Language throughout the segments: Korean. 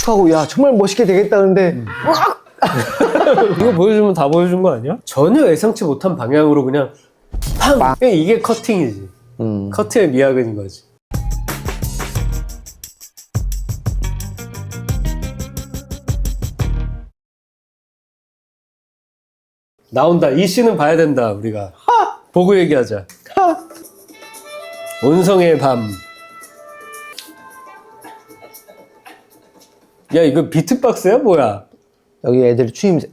하고 야 정말 멋있게 되겠다는데 이거 보여주면 다 보여준 거 아니야? 전혀 예상치 못한 방향으로 그냥 팡! 그냥 이게 커팅이지. 커트의 미학은 이거지. 나온다. 이 씬은 봐야 된다. 우리가 보고 얘기하자. 온성의 밤. 야, 이거 비트박스야 뭐야? 여기 애들이 추임새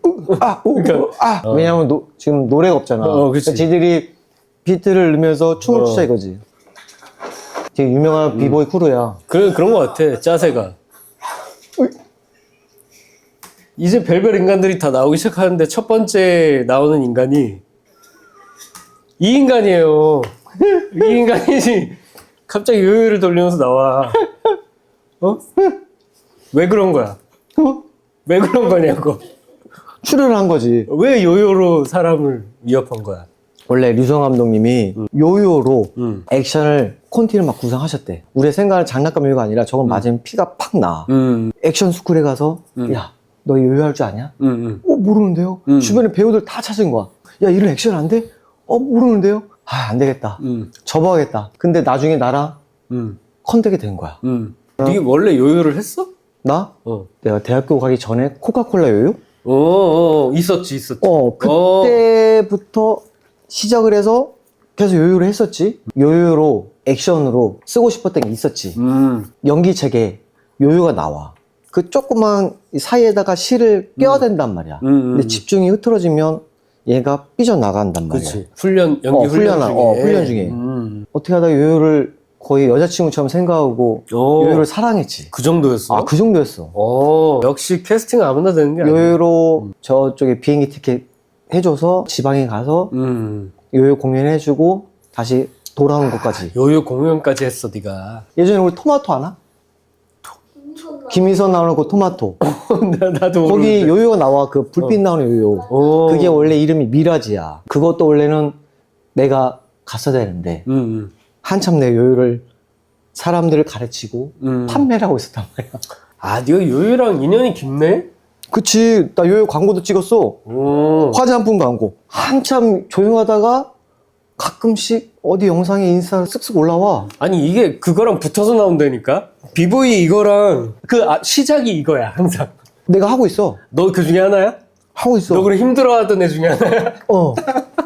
그러니까, 왜냐면 지금 노래가 없잖아. 그치. 그러니까 지들이 비트를 넣으면서 춤을 추자 이거지. 되게 유명한 비보이 크루야. 그런 거 같아. 짜세가. 이제 별별 인간들이 다 나오기 시작하는데 첫 번째 나오는 인간이 이 인간이에요. 이 인간이 갑자기 요요를 돌리면서 나와. 어? 왜 그런 거야? 왜 그런 거냐고. 출연을 한 거지. 왜 요요로 사람을 위협한 거야? 원래 류성 감독님이 요요로 액션을 콘티를 막 구상하셨대. 우리의 생각은 장난감 요요가 아니라 저건 맞으면 피가 팍 나. 액션 스쿨에 가서 야, 너 요요할 줄 아냐? 모르는데요? 주변에 배우들 다 찾은 거야. 야, 이런 액션 안 돼? 모르는데요? 안 되겠다. 접어야겠다. 근데 나중에 나랑 컨택이 된 거야. 네 원래 요요를 했어? 나? 내가 대학교 가기 전에 코카콜라 요요? 있었지. 그때부터 시작을 해서 계속 요요를 했었지. 요요로 액션으로 쓰고 싶었던 게 있었지. 연기책에 요요가 나와. 그 조그만 사이에다가 실을 껴야 된단 말이야. 근데 집중이 흐트러지면 얘가 삐져나간단 말이야. 그치. 연기 훈련 중에. 어떻게 하다가 요요를 거의 여자친구처럼 생각하고 요요를 사랑했지. 그 정도였어? 그 정도였어. 역시 캐스팅 아무나 되는 게 아니야. 요요로 저쪽에 비행기 티켓 해줘서 지방에 가서 요요 공연해주고 다시 돌아온 것까지. 요요 공연까지 했어, 네가. 예전에 우리 토마토 아나? 김희선 나오는 그 토마토. 나도 거기 모르는데. 요요가 나와. 그 불빛 나오는 요요. 그게 원래 이름이 미라지야. 그것도 원래는 내가 갔어야 되는데 한참 내 요요를 사람들을 가르치고 판매를 하고 있었단 말이야. 네가 요요랑 인연이 깊네? 그치. 나 요요 광고도 찍었어. 화장품 광고. 한참 조용하다가 가끔씩 어디 영상에 인스타 쓱쓱 올라와. 아니 이게 그거랑 붙어서 나온다니까? 비보이 이거랑 시작이 이거야 항상. 내가 하고 있어. 너 그 중에 하나야? 하고 있어. 너 그래 힘들어하던 애 중에 하나야?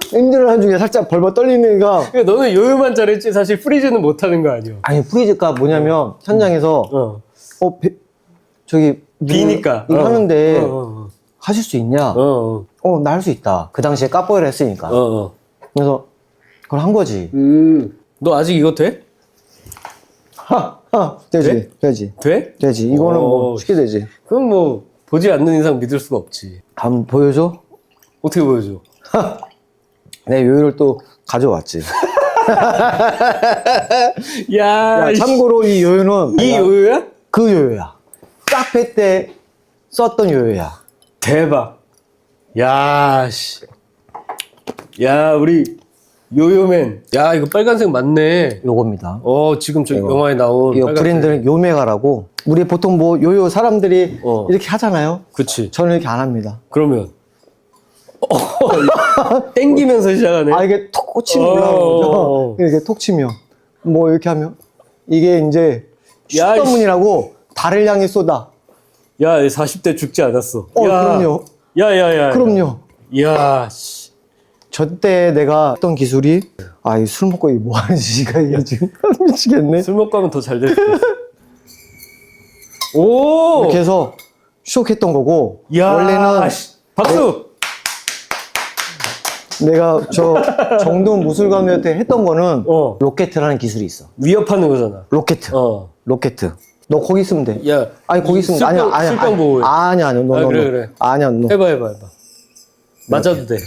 힘들어하는 중에 살짝 벌벌 떨리는 애가. 그러니까 너는 요요만 잘했지 사실 프리즈는 못하는 거 아니야? 아니 프리즈가 뭐냐면 현장에서 저기 비니까 이거 하는데 하실 수 있냐? 나 할 수 있다. 그 당시에 까뽀이를 했으니까. 그래서 그걸 한 거지. 너 아직 이거 돼? 되지. 돼? 되지. 돼? 되지. 이거는 뭐 쉽게 되지. 그럼 뭐 보지 않는 이상 믿을 수가 없지. 한번 보여줘? 어떻게 보여줘? 내 요요를 또 가져왔지. 야, 참고로 이 요요는 이 요요야? 그 요요야. 카페 때 썼던 요요야. 대박. 야, 씨. 야, 우리 요요맨. 야, 이거 빨간색 맞네. 요겁니다. 지금 저 영화에 나온. 이 빨간색. 브랜드는 요메가라고. 우리 보통 뭐 요요 사람들이 이렇게 하잖아요. 그치. 저는 이렇게 안 합니다. 그러면. 땡기면서 시작하네. 이게 톡 꽂히면 올라오는 거죠. 이렇게 톡 치면. 뭐 이렇게 하면. 이게 이제 야, 슈퍼문이라고 달을 향해 쏟아. 야, 40대 죽지 않았어. 야. 그럼요. 야. 그럼요. 야, 씨. 저때 내가 했던 기술이 이 술 먹고 이게 뭐 하는 짓이가 이게 지금 미치겠네. 술 먹고 하면 더 잘 될 수도 있어. 오! 이렇게 해서 슉 했던 거고. 야, 원래는 박수! 내가 저 정동 무술관한테 했던 거는 로켓이라는 기술이 있어. 위협하는 거잖아. 로켓. 로켓. 너 거기 있으면 돼. 야, 아니 거기 있으면 돼. 아니야. 술병 보호해. 아니야. 너. 그래. 아니야. 너. 해봐. 맞아도 돼.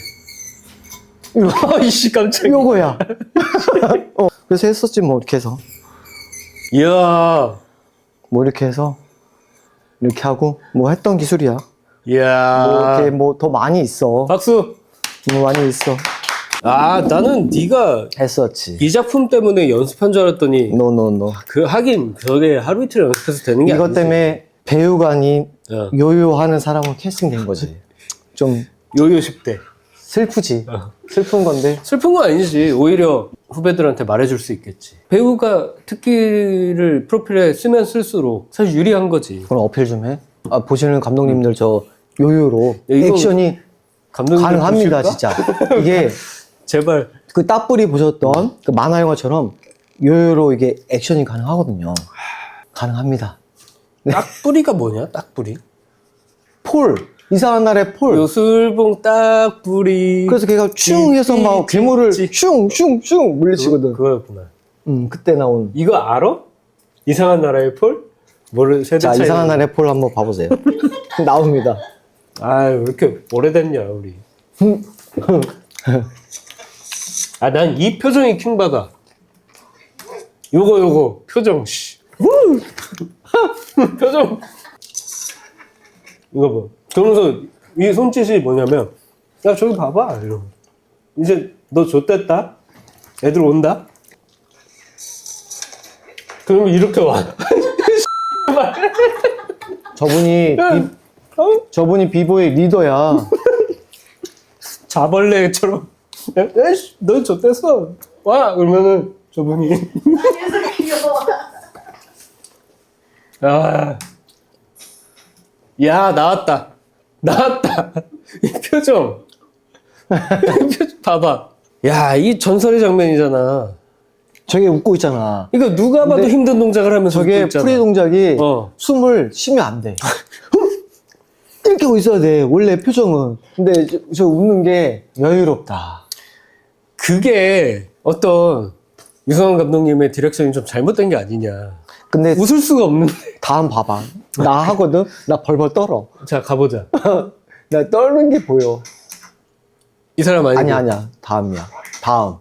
이씨, 깜짝이야. 요거야. 그래서 했었지 뭐 이렇게 해서. 이야. 뭐 이렇게 해서 이렇게 하고 뭐 했던 기술이야. 이야. 뭐 이렇게 뭐 더 많이 있어. 박수. 뭐 많이 있어. 나는 네가 했었지. 이 작품 때문에 연습한 줄 알았더니 노. 하긴 저게 하루 이틀 연습해서 되는 게 이것 아니지. 때문에 배우가 아닌 어. 요요하는 사람으로 캐스팅된 거지. 좀 요요 10대. 슬프지. 어. 슬픈 건데. 슬픈 건 아니지. 오히려 후배들한테 말해줄 수 있겠지. 배우가 특기를 프로필에 쓰면 쓸수록 사실 유리한 거지. 그럼 어필 좀 해. 아, 보시는 감독님들 저 요요로 야, 이거 액션이 감독님 가능합니다, 보실까? 진짜. 이게 제발. 그 따뿌리 보셨던 그 만화 영화처럼 요요로 이게 액션이 가능하거든요. 가능합니다. 딱뿌리가 뭐냐? 딱뿌리? 폴. 이상한 날의 폴. 요술봉 딱뿌리. 그래서 걔가 슝 해서 막 괴물을 슝슝슝 물리치거든. 그거였구나. 그때 나온. 이거 알아? 이상한 나라의 폴? 뭐를 세대 자, 차이. 이상한 날의 폴 한번 봐보세요. 나옵니다. 아, 왜 이렇게 오래됐냐, 우리. 아, 난 이 표정이 킹받아. 요거, 표정, 씨. 표정. 이거 봐. 그러면서 이 손짓이 뭐냐면, 야, 저기 봐봐. 이러고. 이제 너 좆됐다? 애들 온다? 그러면 이렇게 와. 저분이 비보의 리더야. 자벌레처럼. 에이씨, 너 좆됐어. 와! 그러면은 저분이. 아. 야, 나왔다. 이 표정. 이 표정 봐봐. 야, 이 전설의 장면이잖아. 저게 웃고 있잖아. 이거 누가 봐도 근데 힘든 동작을 하면서 웃고 저게 있잖아. 프리 동작이 어. 숨을 쉬면 안 돼. 이렇게 하고 있어야 돼. 원래 표정은. 근데 저 웃는 게 여유롭다. 그게 어떤 유성환 감독님의 디렉션이 좀 잘못된 게 아니냐. 근데 웃을 수가 없는데. 다음 봐봐. 나 하거든? 나 벌벌 떨어. 자, 가보자. 나 떨는 게 보여. 이 사람 아니고. 아니야. 다음이야. 다음.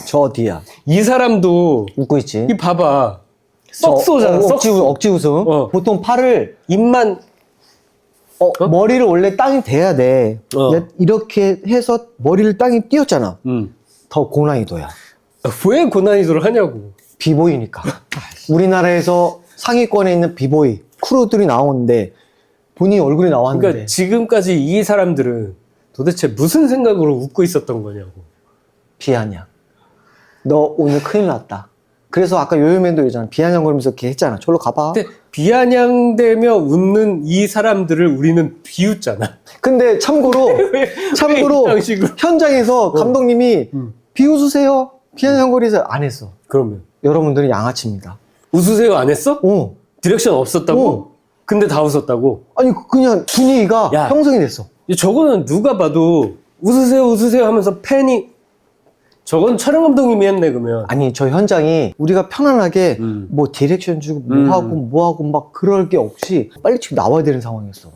저 뒤야. 이 사람도 웃고 있지. 이 봐봐. 썩소잖아. 억지 웃음. 어. 보통 팔을 입만 머리를 원래 땅에 대야 돼. 어. 이렇게 해서 머리를 땅에 띄었잖아. 음. 더 고난이도야. 왜 고난이도를 하냐고. 비보이니까. 우리나라에서 상위권에 있는 비보이 크루들이 나오는데 본인이 얼굴이 나왔는데 그러니까 지금까지 이 사람들은 도대체 무슨 생각으로 웃고 있었던 거냐고. 비아냥. 너 오늘 큰일 났다. 그래서 아까 요요맨도 있잖아. 비아냥거리면서 이렇게 했잖아. 저로 가봐. 근데 비아냥대며 웃는 이 사람들을 우리는 비웃잖아. 근데 참고로 왜 이런 식으로? 현장에서 감독님이 비웃으세요. 비아냥거리세요. 안 했어. 그러면 여러분들은 양아치입니다. 웃으세요 안 했어? 어. 디렉션 없었다고? 어. 근데 다 웃었다고? 아니 그냥 분위기가 야. 형성이 됐어. 저거는 누가 봐도 웃으세요 하면서 팬이 저건 촬영 감독님이 했네 그러면. 아니 저 현장이 우리가 편안하게 음. 뭐 디렉션 주고 뭐 하고 막 그럴 게 없이 빨리 지금 나와야 되는 상황이었어.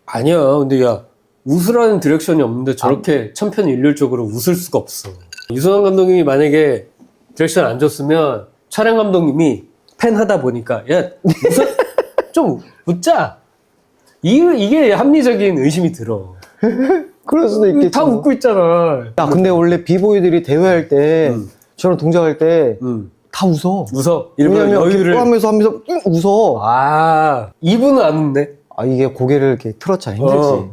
아니야. 근데 야 웃으라는 디렉션이 없는데 저렇게 천편일률적으로 웃을 수가 없어. 유성환 감독님이 만약에 디렉션 안 줬으면 촬영 감독님이 팬 하다 보니까 야 좀 웃자. 이게 합리적인 의심이 들어. 그럴 수도 있겠지. 다 웃고 있잖아. 야 근데 원래 비보이들이 대회할 때 저런 동작할 때 다 웃어. 웃어. 일부러 왜냐면 여유를. 하면서 웃어. 아 이분은 안 웃네. 아 이게 고개를 이렇게 틀었잖아. 힘들지.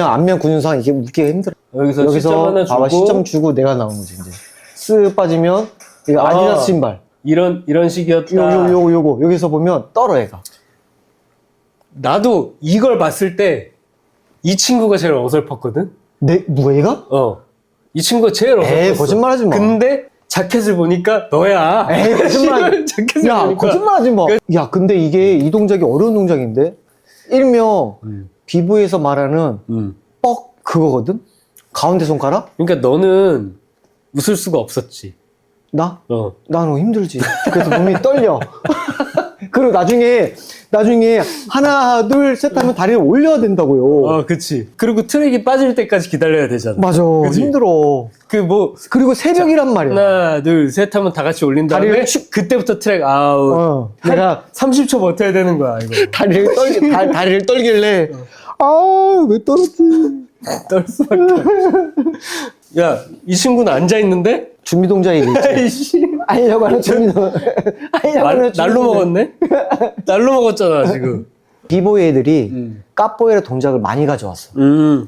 안면 근육상 이게 웃기가 힘들어. 여기서 시점 하나 주고. 봐봐 시점 주고 내가 나오는 거지 이제. 쓱 빠지면 이거 아디다스 신발. 이런 식이었다. 요거 여기서 보면 떨어 얘가. 나도 이걸 봤을 때 이 친구가 제일 어설펐거든. 누가 얘가? 이 친구가 제일 어설펐어. 에이 거짓말하지 마. 근데 자켓을 보니까 너야. 에이 거짓말. 자켓을 야 보니까. 거짓말하지 마. 야 근데 이게 이 동작이 어려운 동작인데 일명 비보에서 말하는 뻑 그거거든. 가운데 손가락? 그러니까 너는 웃을 수가 없었지. 나? 어. 나는 힘들지. 그래서 몸이 떨려. 그리고 나중에 하나 둘 셋 하면 다리를 올려야 된다고요. 그치. 그리고 트랙이 빠질 때까지 기다려야 되잖아. 맞아. 그치? 힘들어. 그리고 새벽이란 말이야. 하나, 둘, 셋 하면 다 같이 올린 다음에 다리를 그때부터 트랙 아웃. 내가 30초 버텨야 되는 거야, 이거. 다리를 떨길래 아, 왜 떨었지? 떨 수밖에 없어. 야, 이 친구는 앉아있는데 준비 동작이 있지. 아이씨. 하려고 하는 준비 동작. 하려고 하는 준비 날로 동작. 먹었네? 날로 먹었잖아, 지금. 비보이 애들이 카포에이라 동작을 많이 가져왔어.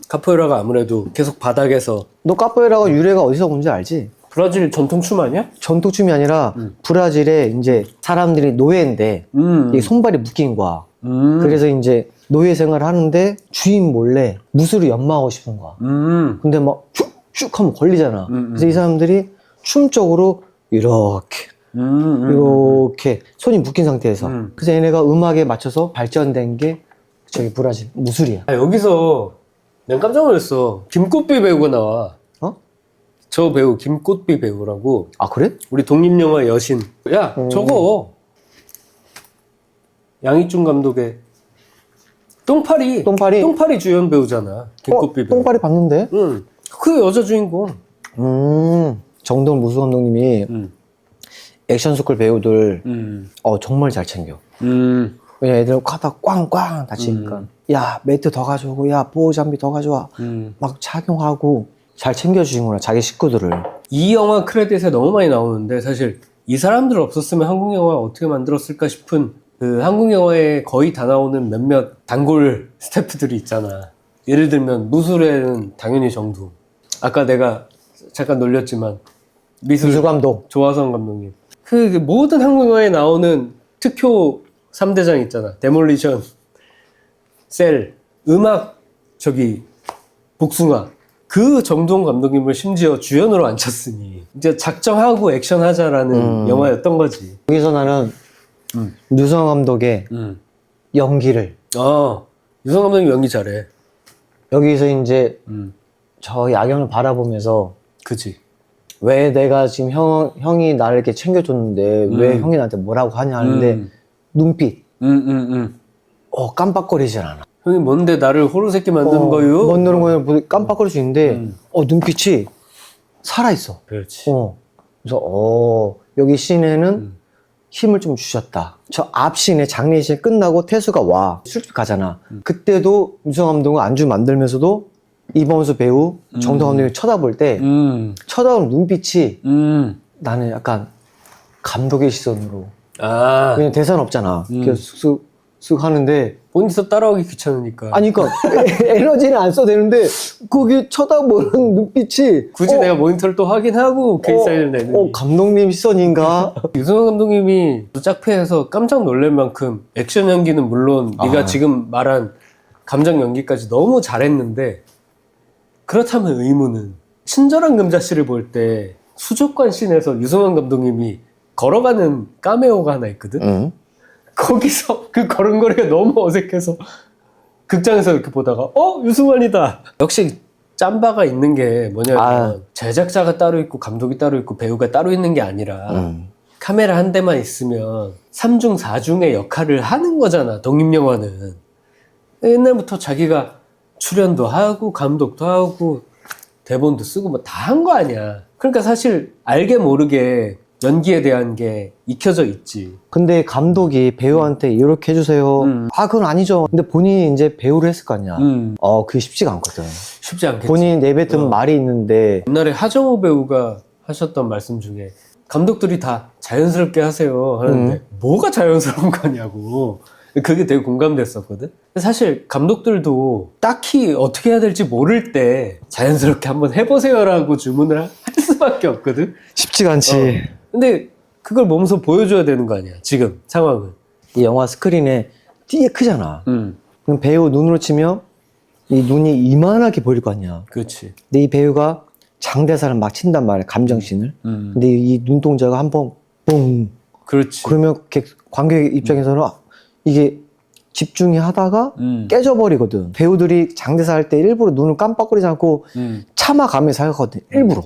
카포에이라가 아무래도 계속 바닥에서. 너 카포에이라가 유래가 어디서 온지 알지? 브라질 전통춤 아니야? 전통춤이 아니라 브라질에 이제 사람들이 노예인데 이 손발이 묶인 거야. 그래서 이제 노예 생활을 하는데 주인 몰래 무술을 연마하고 싶은 거야. 근데 막 슉슉 하면 걸리잖아. 그래서 이 사람들이 춤적으로 이렇게 이렇게 손이 묶인 상태에서 그래서 얘네가 음악에 맞춰서 발전된 게 저기 브라질 무술이야. 아, 여기서 난 깜짝 놀랐어. 김꽃비 배우가 나와. 어? 저 배우 김꽃비 배우라고. 아 그래? 우리 독립영화 여신. 야, 저거 양희중 감독의 똥파리 주연 배우잖아. 김꽃비 배우. 똥파리 봤는데? 응. 그 여자 주인공. 정동 무수 감독님이 액션 스쿨 배우들 정말 잘 챙겨. 왜냐 애들 하다 꽝꽝 다치니까 야 매트 더 가져오고 야 보호 장비 더 가져와 막 착용하고 잘 챙겨주는구나 자기 식구들을. 이 영화 크레딧에 너무 많이 나오는데 사실 이 사람들 없었으면 한국 영화 어떻게 만들었을까 싶은 그 한국 영화에 거의 다 나오는 몇몇 단골 스태프들이 있잖아. 예를 들면 무술에는 당연히 정두. 아까 내가 잠깐 놀렸지만 미술 감독 조화성 감독님. 그 모든 한국 영화에 나오는 특효 3대장 있잖아. 데몰리션, 셀, 음악 저기 복숭아. 그 정동 감독님을 심지어 주연으로 앉혔으니 이제 작정하고 액션하자라는 영화였던 거지. 여기서 나는 유성 감독의 연기를 유성 감독님 연기 잘해. 여기서 이제 저 야경을 바라보면서 그치. 왜 내가 지금 형이 나를 이렇게 챙겨줬는데 왜 형이 나한테 뭐라고 하냐 하는데 눈빛 깜빡거리질 않아. 형이 뭔데 나를 호루새끼 만드는 거요? 만드는 거는 깜빡거릴 수 있는데 눈빛이 살아있어. 그렇지. 그래서 여기 씬에는 힘을 좀 주셨다. 저 앞 씬에 장례식 끝나고 태수가 와 술집 가잖아. 그때도 유성 감독은 안주 만들면서도 이범수 배우 정동 감독이 쳐다볼 때 쳐다보는 눈빛이 나는 약간 감독의 시선으로. 왜냐면 대사는 없잖아. 그래서 쓱쓱 하는데 본인서 따라오기 귀찮으니까. 아니 그러니까 에너지는 안 써도 되는데 거기 쳐다보는 눈빛이 굳이 내가 모니터를 또 확인하고 케이사인을 내는. 감독님 시선인가? 유승환 감독님이 짝패에서 깜짝 놀랄 만큼 액션 연기는 물론 네가 지금 말한 감정 연기까지 너무 잘했는데 그렇다면 의문은 친절한 금자씨를 볼 때 수족관 씬에서 유승환 감독님이 걸어가는 카메오가 하나 있거든? 거기서 그 걸음걸이가 너무 어색해서 극장에서 이렇게 보다가 유승환이다. 역시 짬바가 있는 게 뭐냐면 제작자가 따로 있고 감독이 따로 있고 배우가 따로 있는 게 아니라 카메라 한 대만 있으면 3중 4중의 역할을 하는 거잖아. 독립영화는 옛날부터 자기가 출연도 하고 감독도 하고 대본도 쓰고 뭐 다 한 거 아니야. 그러니까 사실 알게 모르게 연기에 대한 게 익혀져 있지. 근데 감독이 배우한테 이렇게 해주세요. 그건 아니죠. 근데 본인이 이제 배우를 했을 거 아니야. 그게 쉽지가 않거든. 쉽지 않겠지. 본인이 내뱉은 말이 있는데. 옛날에 하정우 배우가 하셨던 말씀 중에 감독들이 다 자연스럽게 하세요 하는데 뭐가 자연스러운 거냐고. 그게 되게 공감됐었거든. 사실 감독들도 딱히 어떻게 해야 될지 모를 때 자연스럽게 한번 해보세요라고 주문을 할 수밖에 없거든. 쉽지가 않지. 근데 그걸 몸소 보여줘야 되는 거 아니야 지금 상황은. 이 영화 스크린에 되게 크잖아. 그럼 배우 눈으로 치면 이 눈이 이만하게 보일 거 아니야. 그렇지. 근데 이 배우가 장대사를 막 친단 말이야. 감정씬을. 근데 이 눈동자가 한번 뿡. 그렇지. 그러면 관객 입장에서는 이게 집중이 하다가 깨져버리거든. 배우들이 장대사 할 때 일부러 눈을 깜빡거리지 않고 참아가면서 하거든. 일부러.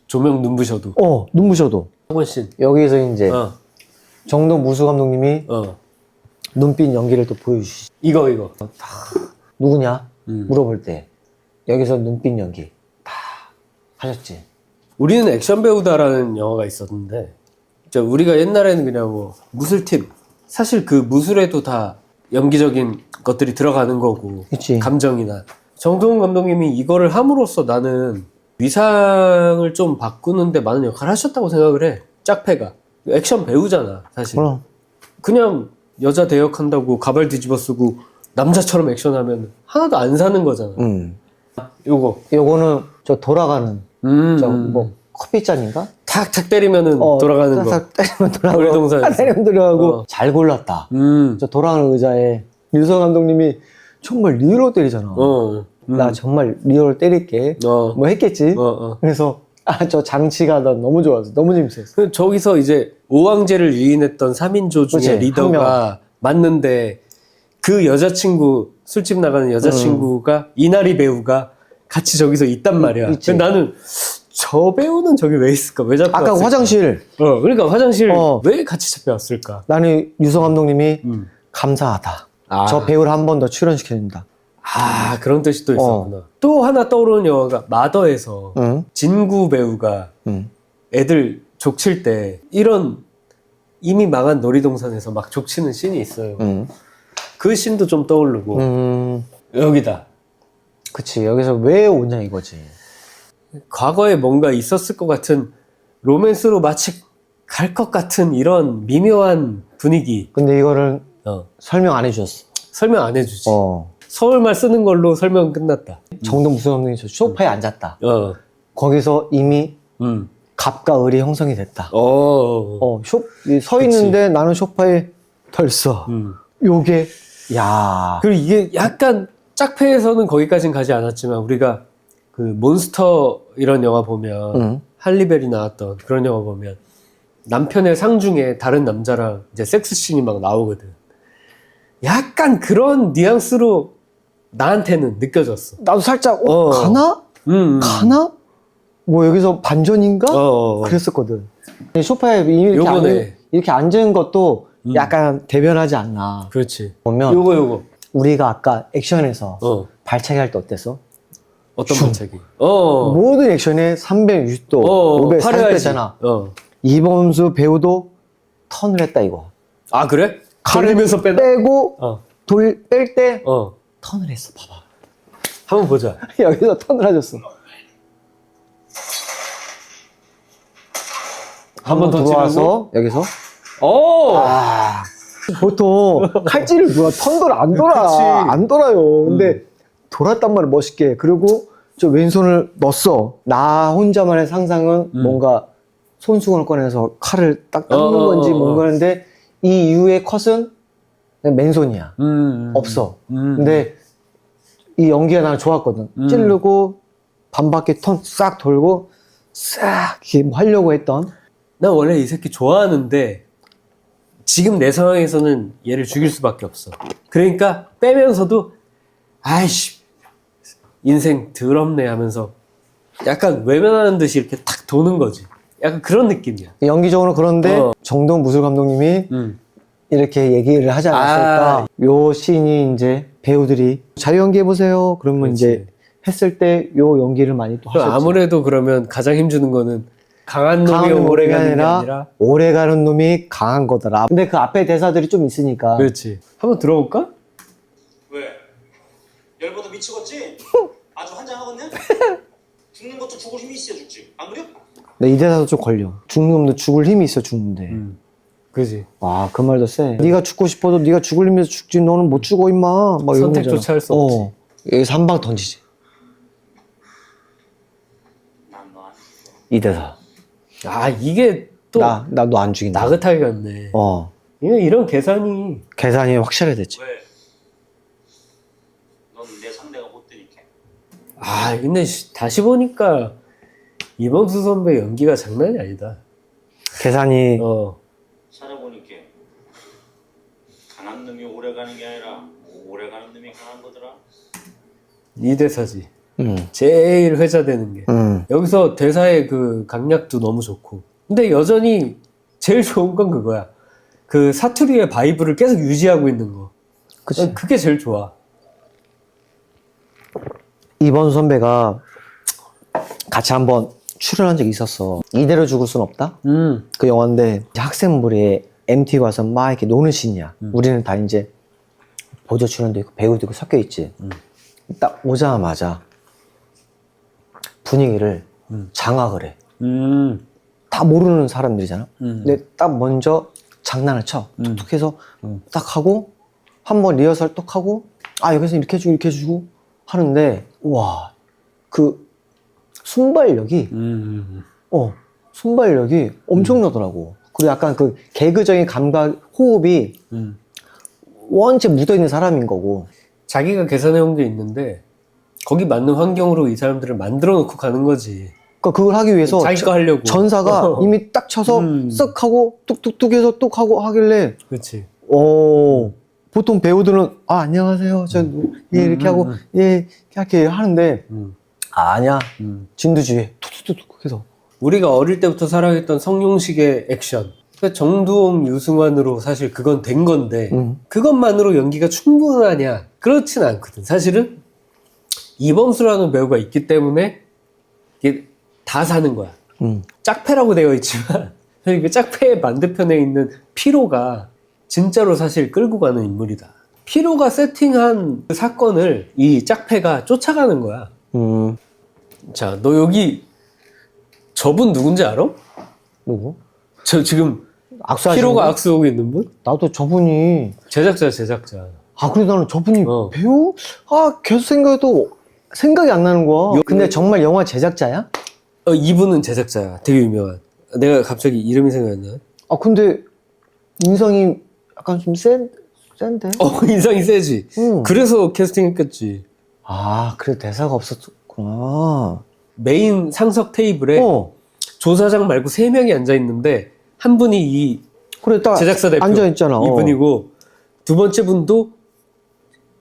조명 눈부셔도. 눈부셔도. 한번씩. 여기서 이제 정동 무수 감독님이 눈빛 연기를 또 보여주시지. 이거. 누구냐? 물어볼 때 여기서 눈빛 연기 다 하셨지. 우리는 액션 배우다라는 영화가 있었는데 우리가 옛날에는 그냥 뭐 무술팀. 사실 그 무술에도 다 연기적인 것들이 들어가는 거고. 그치. 감정이나. 정동훈 감독님이 이거를 함으로써 나는 위상을 좀 바꾸는데 많은 역할을 하셨다고 생각을 해. 짝패가. 액션 배우잖아, 사실. 그럼. 그냥 여자 대역한다고 가발 뒤집어 쓰고 남자처럼 액션하면 하나도 안 사는 거잖아. 요거. 요거는 저 돌아가는 저 뭐 커피잔인가? 탁탁 때리면은 돌아가는 거. 탁탁 때리면 돌아가고. 놀이동산에서. 때리면 돌아가고. 잘 골랐다. 저 돌아가는 의자에 유성 감독님이 정말 리얼로 때리잖아. 나 정말 리얼로 때릴게. 뭐 했겠지. 그래서 저 장치가 난 너무 좋아서 너무 재밌었어. 저기서 이제 오왕제를 유인했던 3인조 중에 그치, 리더가 맞는데 그 여자친구 술집 나가는 여자친구가 이나리 배우가 같이 저기서 있단 말이야. 있지. 근데 나는 저 배우는 저기 왜 있을까? 왜 잡혀왔을까? 아까 화장실. 그러니까 화장실 왜 같이 잡혀왔을까? 나는 유성 감독님이 감사하다. 저 배우를 한 번 더 출연시켜준다. 아, 그런 뜻이 또 있었구나. 또 하나 떠오르는 영화가 마더에서 진구 배우가 애들 족칠 때 이런 이미 망한 놀이동산에서 막 족치는 씬이 있어요. 그 씬도 좀 떠오르고. 여기다. 그치. 여기서 왜 오냐 이거지. 과거에 뭔가 있었을 것 같은 로맨스로 마치 갈 것 같은 이런 미묘한 분위기. 근데 이거를 설명 안 해주셨어. 설명 안 해주지. 서울말 쓰는 걸로 설명 끝났다. 정동 무슨 감독이 저 소파에 앉았다. 어. 거기서 이미 갑과 을이 형성이 됐다. 서 있는데 나는 소파에 덜써. 요게, 야. 그리고 이게 약간 짝패에서는 거기까진 가지 않았지만 우리가 그 몬스터 이런 영화 보면 할리베리 나왔던 그런 영화 보면 남편의 상 중에 다른 남자랑 이제 섹스씬이 막 나오거든. 약간 그런 뉘앙스로 나한테는 느껴졌어. 나도 살짝, 가나? 가나? 뭐 여기서 반전인가? 그랬었거든. 소파에 이미 이렇게 앉은 것도 약간 대변하지 않나. 그렇지. 보면 요거. 우리가 아까 액션에서 발차기 할 때 어땠어? 어떤 발차기? 모든 액션에 360도, 540도잖아. 이범수 배우도 턴을 했다 이거. 아, 그래? 돌리면서 빼고 뺄 때 턴을 했어. 봐봐. 한번 보자. 여기서 턴을 하셨어. 한 번 더 들어와서 여기서. 보통 칼질을 누가 턴돌 안 돌아. 그치. 안 돌아요. 근데 돌았단 말이야 멋있게. 그리고 저 왼손을 넣었어. 나 혼자만의 상상은 뭔가 손수건을 꺼내서 칼을 딱 닦는 건지 뭔가 하는데 이 이후의 컷은 그냥 맨손이야. 없어. 근데 이 연기가 나는 좋았거든. 찌르고 반바퀴 턴 싹 돌고 싹 이렇게 뭐 하려고 했던. 난 원래 이 새끼 좋아하는데 지금 내 상황에서는 얘를 죽일 수밖에 없어. 그러니까 빼면서도 아이씨 인생 더럽네 하면서 약간 외면하는 듯이 이렇게 탁 도는 거지. 약간 그런 느낌이야. 연기적으로 그런데 정동 무술 감독님이 이렇게 얘기를 하지 않았을까. 요 씬이 이제 배우들이 자유 연기해보세요. 그러면 그렇지. 이제 했을 때 요 연기를 많이 또 하셨죠. 아무래도 그러면 가장 힘주는 거는 강한 놈이 오래 가는 게 아니라 오래 가는 놈이 강한 거더라. 근데 그 앞에 대사들이 좀 있으니까. 그렇지. 한번 들어볼까? 왜? 열받아 미치겠지? 아주 환장하겠네? 죽는 것도 죽을 힘이 있어야 죽지 안 그래? 근데 이 대사도 좀 걸려. 죽는 놈도 죽을 힘이 있어 죽는데. 그지. 와, 그 말도 세. 네가 죽고 싶어도 네가 죽을 힘에서 죽지. 너는 못 죽어 임마. 막 이런 선택조차 거잖아. 할 수 없지. 여기서 한 방 던지지. 난 너 안 죽어. 이 대사. 아, 이게 또 나 너 안 죽인다. 나긋하게 갔네. 이런 계산이. 계산이 확실해 됐지. 왜? 넌 내 상대가 못 되니까. 아, 근데 다시 보니까 이범수 선배 연기가 장난이 아니다. 계산이 살아보니까 강한 놈이 오래 가는 게 아니라 오래 가는 놈이 강한 거더라. 이 대사지. 제일 회자되는 게. 여기서 대사의 그 강약도 너무 좋고. 근데 여전히 제일 좋은 건 그거야. 그 사투리의 바이브를 계속 유지하고 있는 거. 그치. 그게 제일 좋아. 이번 선배가 같이 한번 출연한 적이 있었어. 이대로 죽을 순 없다? 그 영화인데 학생물이 MT 와서 막 이렇게 노는 씬이야. 우리는 다 이제 보조 출연도 있고 배우도 있고 섞여 있지. 딱 오자마자 분위기를 장악을 해. 음. 다 모르는 사람들이잖아. 음. 근데 딱 먼저 장난을 쳐. 툭툭 해서 딱 하고 한번 리허설 뚝 하고 여기서 이렇게 해주고 이렇게 해주고 하는데 와, 그 순발력이 순발력이 엄청나더라고. 그리고 약간 그 개그적인 감각, 호흡이 원체 묻어있는 사람인 거고. 자기가 계산해온 게 있는데 거기 맞는 환경으로 이 사람들을 만들어 놓고 가는 거지. 그러니까 그걸 하기 위해서 자기 거 하려고. 전사가 이미 딱 쳐서 쓱 하고 뚝뚝뚝 해서 뚝 하고 하길래 그렇지. 보통 배우들은 안녕하세요 저 예, 이렇게 하고 예 이렇게 하는데 아니야 진두지휘 툭툭툭 해서 우리가 어릴 때부터 사랑했던 성룡식의 액션. 그러니까 정두홍, 유승환으로 사실 그건 된 건데 그것만으로 연기가 충분하냐? 그렇진 않거든. 사실은 이범수라는 배우가 있기 때문에 이게 다 사는 거야. 짝패라고 되어 있지만 사실 그 짝패의 반대편에 있는 피로가 진짜로 사실 끌고 가는 인물이다. 피로가 세팅한 그 사건을 이 짝패가 쫓아가는 거야. 자, 너 여기 저분 누군지 알아? 누구? 저 지금 악수하시는 피로가 분? 악수하고 있는 분? 나도 저분이 제작자. 그래도 나는 저분이 배우? 계속 생각해도 생각이 안 나는 거야. 근데 정말 영화 제작자야? 이분은 제작자야. 되게 유명한. 내가 갑자기 이름이 생각이 안 나. 근데 인성이 약간 좀 센데? 인상이 세지. 응. 그래서 캐스팅했겠지. 그래 대사가 없었구나. 메인 상석 테이블에 조사장 말고 3명이 앉아있는데 한 분이 이 그래 딱 제작사 대표 앉아있잖아. 이분이고 두 번째 분도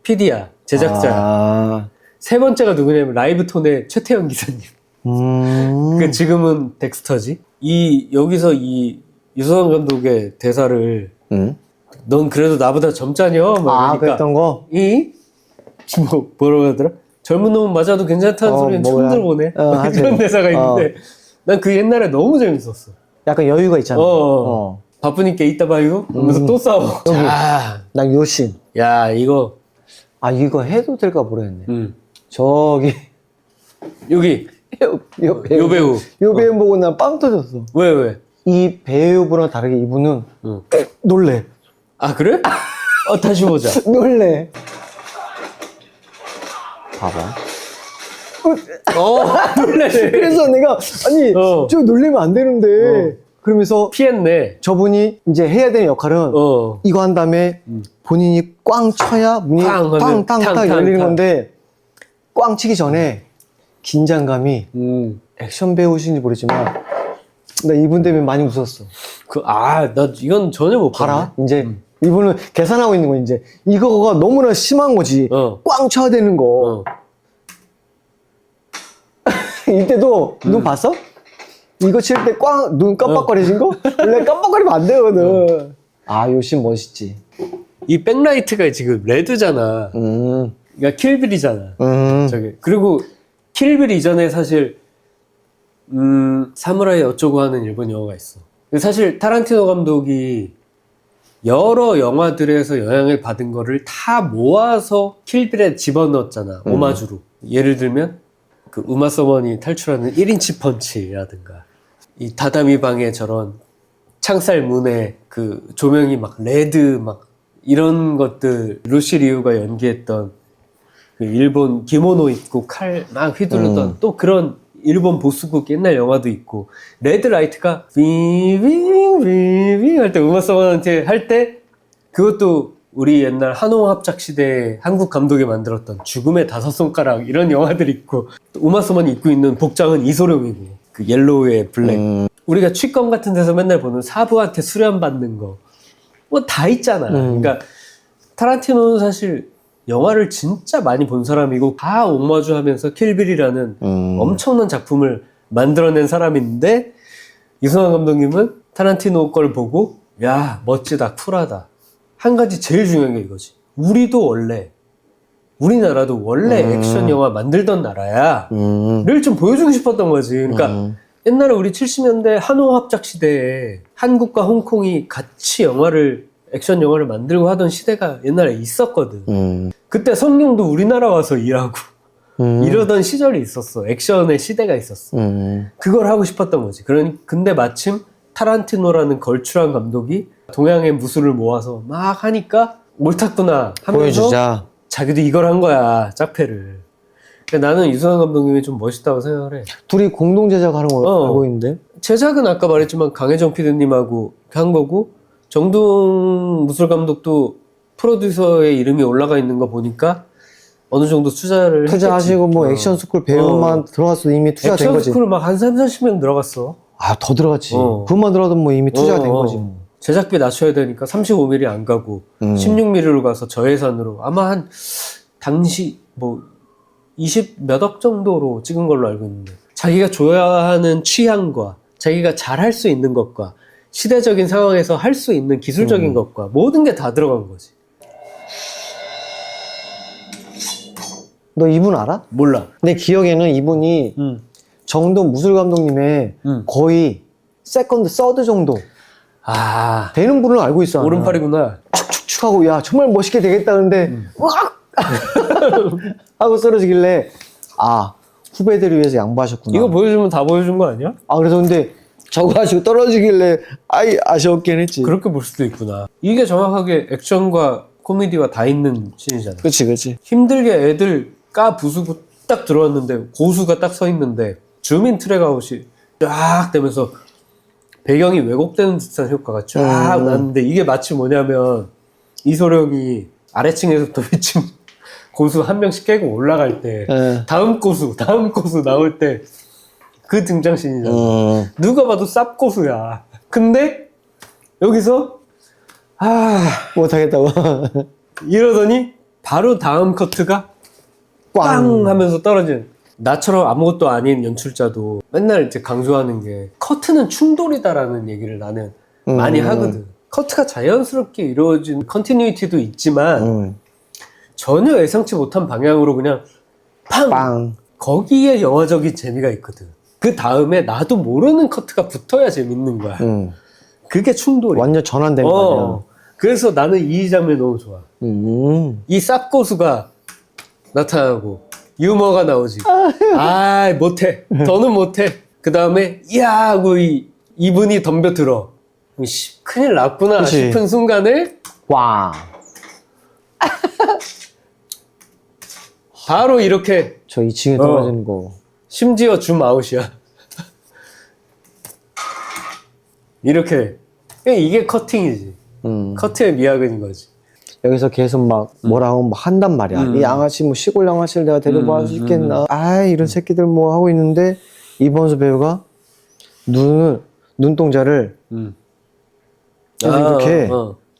PD야. 제작자야. 세 번째가 누구냐면 라이브톤의 최태영 기사님. 그 지금은 덱스터지. 여기서 이 유서방 감독의 대사를 넌 그래도 나보다 젊잖여. 막 그랬던 거? 뭐라고 하더라? 젊은 놈은 맞아도 괜찮다는 소리는 처음 들어보네. 그런 대사가 있는데 난 그 옛날에 너무 재밌었어. 약간 여유가 있잖아. 바쁘니까 이따 봐요. 그러면서 또 싸워. 자, 난 요신. 야 이거 이거 해도 될까 모르겠네. 저기 여기 요 배우. 요 배우 보고 난 빵 터졌어. 왜? 이 배우분랑 다르게 이분은 놀래. 그래? 다시 보자. 놀래. 봐봐. 놀래. 그래서 내가 저 놀래면 안 되는데 그러면서 피했네. 저분이 이제 해야 되는 역할은 이거 한 다음에 본인이 꽝 쳐야 문이 탕탕탕 열리는 건데 꽝 치기 전에 긴장감이 액션 배우신지 모르지만 나 이분 때문에 많이 웃었어. 나 이건 전혀 못 봐라. 이제 이분은 계산하고 있는 거 이제 이거가 너무나 심한 거지. 꽝 쳐야 되는 거. 이때도 눈 봤어? 이거 칠 때 눈 깜빡거리신 거? 원래 깜빡거리면 안 되거든. 요신 멋있지. 이 백라이트가 지금 레드잖아. 그러니까 킬빌이잖아. 저게. 그리고 킬빌 이전에 사실 사무라이 어쩌고 하는 일본 영화가 있어. 사실 타란티노 감독이 여러 영화들에서 영향을 받은 거를 다 모아서 킬빌에 집어넣었잖아. 오마주로. 예를 들면 그 우마 서머니 탈출하는 1인치 펀치라든가 이 다다미 방에 저런 창살 문에 그 조명이 막 레드 막 이런 것들 루시 리우가 연기했던 그 일본 기모노 입고 칼 막 휘두르던 또 그런 일본 보스국 옛날 영화도 있고 레드 라이트가 빙빙빙빙 할 때 우마 서머니한테 할 때 그것도 우리 옛날 한홍 합작 시대에 한국 감독이 만들었던 죽음의 5손가락 이런 영화들 있고 우마 서머니 입고 있는 복장은 이소룡이고 그 옐로우의 블랙 우리가 취검 같은 데서 맨날 보는 사부한테 수련 받는 거 뭐 다 있잖아. 그러니까 타란티노는 사실 영화를 진짜 많이 본 사람이고 다 옥마주하면서 킬빌이라는 엄청난 작품을 만들어낸 사람인데 이승환 감독님은 타란티노 걸 보고 야 멋지다 쿨하다. 한 가지 제일 중요한 게 이거지. 우리나라도 원래 액션 영화 만들던 나라야. 를 좀 보여주고 싶었던 거지. 그러니까 옛날에 우리 70년대 한호 합작 시대에 한국과 홍콩이 같이 액션 영화를 만들고 하던 시대가 옛날에 있었거든. 그때 성룡도 우리나라 와서 일하고 이러던 시절이 있었어. 액션의 시대가 있었어. 그걸 하고 싶었던 거지. 근데 마침 타란티노라는 걸출한 감독이 동양의 무술을 모아서 막 하니까 옳았구나 하면서 보여주자. 자기도 이걸 한 거야, 짝패를. 근데 나는 유승환 감독님이 좀 멋있다고 생각을 해. 둘이 공동 제작하는 거 알고 있는데. 제작은 아까 말했지만 강혜정 PD님하고 한 거고, 정동 무술 감독도 프로듀서의 이름이 올라가 있는 거 보니까 어느 정도 투자하시고 했겠지. 뭐 액션 스쿨 배우만 들어갔어도 이미 투자된 액션 거지. 스쿨 막 한 30-40명 들어갔어. 아, 더 들어갔지. 어. 그것만 들어도 뭐 이미 투자가 된 거지. 제작비 낮춰야 되니까 35mm 안 가고 16mm로 가서 저예산으로 아마 한 당시 뭐 20 몇 억 정도로 찍은 걸로 알고 있는데, 자기가 좋아하는 취향과 자기가 잘 할 수 있는 것과 시대적인 상황에서 할 수 있는 기술적인 것과 모든 게 다 들어간 거지. 너 이분 알아? 몰라. 내 기억에는 이분이 정동 무술 감독님의 거의 세컨드, 서드 정도 아, 되는 분을 알고 있어. 나는. 오른팔이구나. 축축축 하고, 야, 정말 멋있게 되겠다는데, 으악! 하고 쓰러지길래, 아, 후배들을 위해서 양보하셨구나. 이거 보여주면 다 보여준 거 아니야? 아, 그래서 근데 저거 하시고 떨어지길래, 아이, 아쉬웠긴 했지. 그렇게 볼 수도 있구나. 이게 정확하게 액션과 코미디와 다 있는 씬이잖아. 그치, 그치. 힘들게 애들 까 부수고 딱 들어왔는데 고수가 딱 서 있는데 줌인 트랙아웃이 쫙 되면서 배경이 왜곡되는 듯한 효과가 쫙 났는데, 이게 마치 뭐냐면 이소룡이 아래층에서부터 위층 고수 한 명씩 깨고 올라갈 때 다음 고수 나올 때 그 등장씬이잖아. 누가 봐도 쌉고수야. 근데 여기서 못하겠다고. 이러더니 바로 다음 커트가 빵 하면서 떨어지는. 나처럼 아무것도 아닌 연출자도 맨날 이제 강조하는 게 커트는 충돌이다라는 얘기를 나는 많이 하거든. 커트가 자연스럽게 이루어진 컨티뉴이티도 있지만 전혀 예상치 못한 방향으로 그냥 팡! 빵. 거기에 영화적인 재미가 있거든. 그 다음에 나도 모르는 커트가 붙어야 재밌는 거야. 그게 충돌이야. 완전 전환된 거야. 그래서 나는 이 장면이 너무 좋아. 이 쌉고수가 나타나고 유머가 나오지. 아, 못해. 더는 못해. 그 다음에 이야 하고 이분이 덤벼들어. 큰일 났구나 그치. 싶은 순간에 와. 바로 이렇게, 저 2층에 떨어지는 거. 심지어 줌 아웃이야. 이렇게. 이게 커팅이지. 커트의 미학인 거지. 여기서 계속 막 뭐라고 막 한단 말이야. 이 양아치 뭐 시골 양아치를 내가 데려봐 할 수 있겠나. 아, 이런 새끼들 뭐 하고 있는데 이범수 배우가 눈동자를 계속 이렇게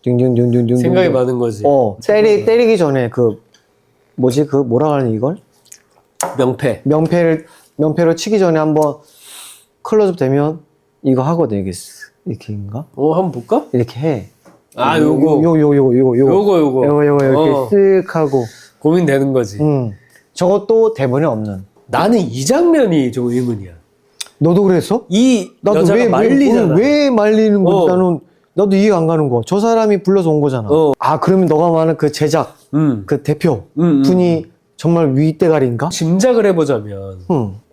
딩딩딩딩딩 생각이 많은 거지. 때리기 전에 그 뭐지 그 뭐라 하는 이걸 명패. 명패로 치기 전에 한번 클로즈업 되면 이거 하거든. 이렇게인가? 한번 볼까? 이렇게 해. 아, 요거 요거 이렇게 쓱 하고 고민되는 거지. 저것도 대본에 없는. 나는 이 장면이 좀 의문이야. 너도 그랬어? 이 나도 여자가 말리잖아. 왜 말리는 건지 나도 이해가 안 가는 거. 저 사람이 불러서 온 거잖아. 아, 그러면 너가 말하는 그 제작 그 대표 분이 정말 윗대가리인가? 짐작을 해보자면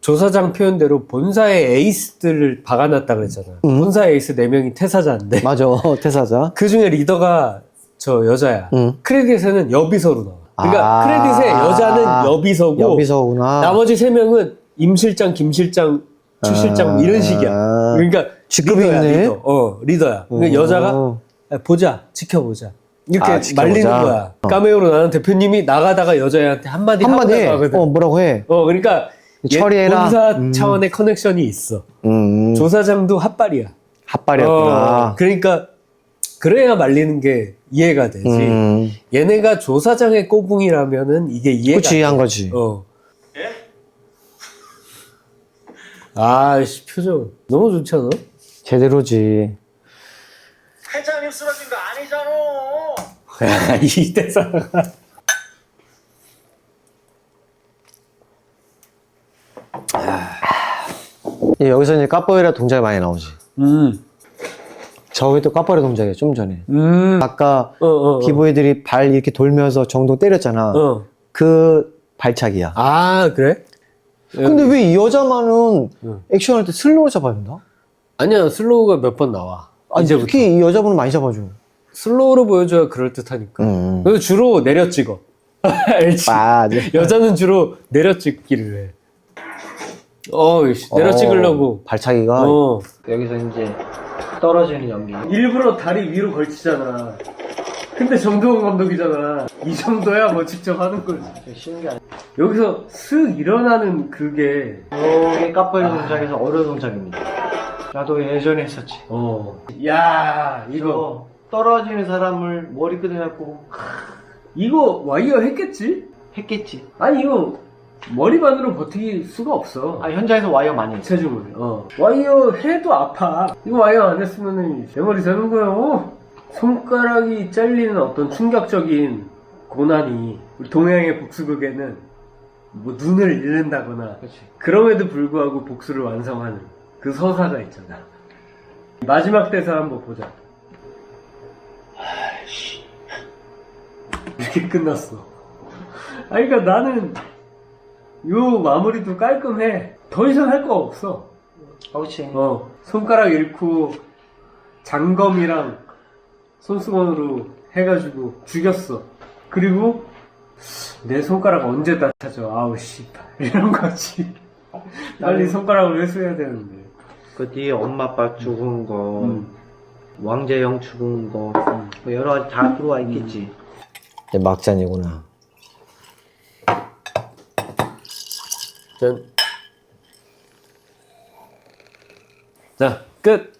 조사장 표현대로 본사의 에이스들을 박아놨다 그랬잖아. 본사 에이스 4명이 퇴사자인데 맞아. 퇴사자. 그 중에 리더가 저 여자야. 크레딧에는 여비서로 나와. 그러니까 크레딧의 여자는 여비서고 여비서구나. 나머지 3명은 임실장, 김실장, 추실장 이런 식이야. 그러니까 직급이 리더야, 있네. 리더. 리더야. 그러니까 여자가 보자, 지켜보자. 이렇게 지켜보자. 말리는 거야. 카메오로 나는 대표님이 나가다가 여자애한테 한마디 하고 해. 나가거든. 뭐라고 해. 그러니까 처리해라. 본사 차원의 커넥션이 있어. 조사장도 핫발이야. 핫발이었구나. 그러니까 그래야 말리는 게 이해가 되지. 얘네가 조사장의 꼬붕이라면은 이게 이해가 그치, 이해한 거지. 예? 아이씨, 표정 너무 좋지 않아? 제대로지. 회장님 쓰러진 거 아니잖아. 이 대사가 여기서 이제 까뽀에라 동작이 많이 나오지. 저기 또 까뽀에라 동작이야, 좀 전에. 아까 기부애들이 발 이렇게 돌면서 정동 때렸잖아. 그 발차기야. 아, 그래? 근데 왜 이 여자만은 액션할 때 슬로우 잡아준다? 아니야, 슬로우가 몇 번 나와. 아니, 이제부터. 특히 이 여자분은 많이 잡아줘. 슬로우로 보여줘야 그럴듯하니까. 그래서 주로 내려 찍어. 알지? 맞아. 여자는 주로 내려 찍기를 해. 내려 찍으려고. 발차기가 어. 여기서 이제 떨어지는 연기. 일부러 다리 위로 걸치잖아. 근데 정동원 감독이잖아. 이 정도야 뭐 직접 하는 거지. 쉬운 게 아니야. 여기서 슥 일어나는 그게 이게 까빠리 동작에서 어려운 동작입니다. 나도 예전에 했었지. 야, 이거 떨어지는 사람을 머리끝에 잡고 이거 와이어 했겠지? 했겠지. 아니 이거 머리만으로 버틸 수가 없어. 아, 현장에서 와이어 많이 했어. 체중을. 와이어 해도 아파. 이거 와이어 안 했으면은 내 머리 되는 거예요. 손가락이 잘리는 어떤 충격적인 고난이 우리 동양의 복수극에는 뭐 눈을 잃는다거나 그렇지. 그럼에도 불구하고 복수를 완성하는 그 서사가 있잖아. 마지막 대사 한번 보자. 이렇게 끝났어. 그러니까 나는 요 마무리도 깔끔해. 더 이상 할 거 없어. 그렇지. 손가락 잃고 장검이랑 손수건으로 해가지고 죽였어. 그리고 내 손가락 언제 다쳐져? 아우 씨발 이런 거지. 빨리 손가락을 회수해야 되는데. 그 뒤에 엄마 아빠 죽은 거, 왕재영 죽은 거, 뭐 여러 가지 다 들어와 있겠지. 막잔이구나. 짠. 자, 끝.